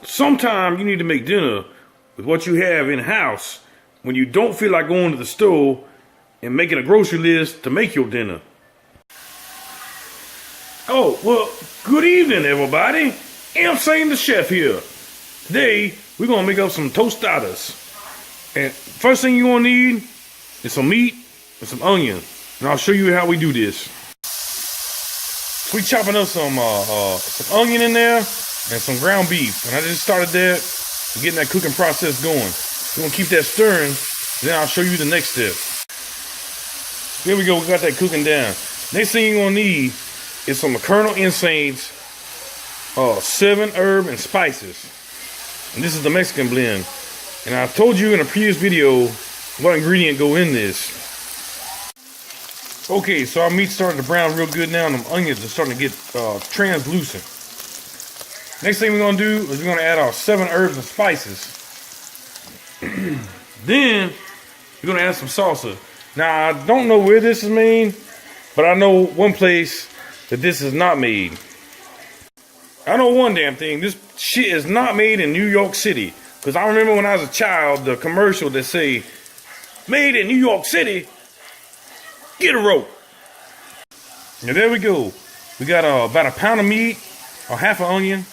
Sometimes you need to make dinner with what you have in house when you don't feel like going to the store and making a grocery list to make your dinner. Oh, well, good evening, everybody. I'm saying the chef here. Today, we're going to make up some tostadas. And first thing you're going to need is some meat and some onion. And I'll show you how we do this. We chopping up some onion in there and some ground beef. And I just started that and getting that cooking process going. We're gonna keep that stirring, then I'll show you the next step. There we go, we got that cooking down. Next thing you're gonna need is some kernel incense, 7 herb and spices. And this is the Mexican blend. And I told you in a previous video what ingredient go in this. Okay, so our meat's starting to brown real good now, and them onions are starting to get translucent. Next thing we're gonna do is we're gonna add our 7 herbs and spices. Then we're gonna add some salsa. Now I don't know where this is made, but I know one place that this is not made. I know one damn thing. This shit is not made in New York City. Because I remember when I was a child, the commercial that say, "Made in New York City, get a rope." Now there we go. We got about a pound of meat, a half an onion,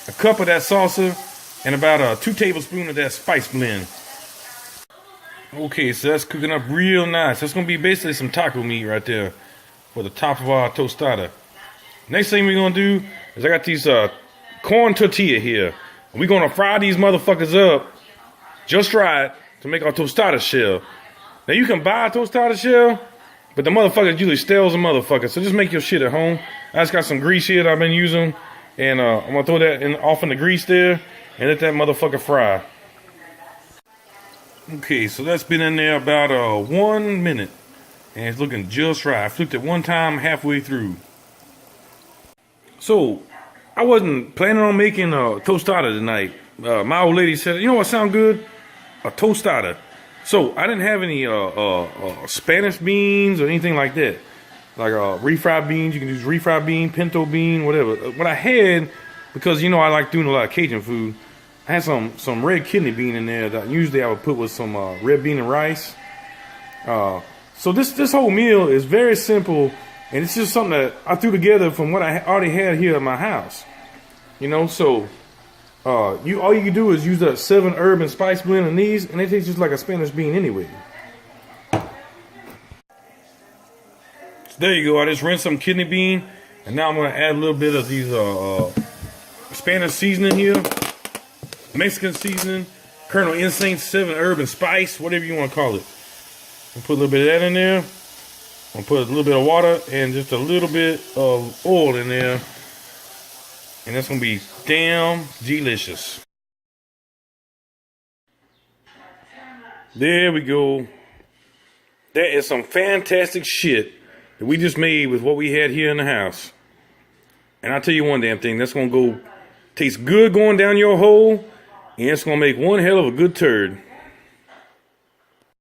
a cup of that salsa, and about 2 tablespoons of that spice blend. Okay, so that's cooking up real nice. That's gonna be basically some taco meat right there for the top of our tostada. Next thing we're gonna do is I got these corn tortilla here. We're gonna fry these motherfuckers up just right to make our tostada shell. Now you can buy a tostada shell, but the motherfucker usually stales a motherfucker. So just make your shit at home. I just got some grease here that I've been using, and I'm gonna throw that off in the grease there and let that motherfucker fry. Okay, so that's been in there about 1 minute, and it's looking just right. I flipped it one time halfway through. So I wasn't planning on making a tostada tonight. My old lady said, "You know what sound good? A tostada." So I didn't have any Spanish beans or anything like that. Like refried beans, you can use refried bean, pinto bean, whatever. What I had, because you know I like doing a lot of Cajun food, I had some red kidney bean in there that usually I would put with some red bean and rice. So this whole meal is very simple, and it's just something that I threw together from what I already had here at my house. You know, so all you can do is use that 7 herb and spice blend in these, and it tastes just like a Spanish bean anyway. So there you go. I just rinsed some kidney bean, and now I'm gonna add a little bit of these Spanish seasoning here, Mexican seasoning, kernel incense, 7 herb and spice, whatever you want to call it. I'll put a little bit of that in there. I'll put a little bit of water and just a little bit of oil in there. And that's going to be damn delicious. There we go. That is some fantastic shit that we just made with what we had here in the house. And I'll tell you one damn thing. That's going to taste good going down your hole. And it's going to make one hell of a good turd.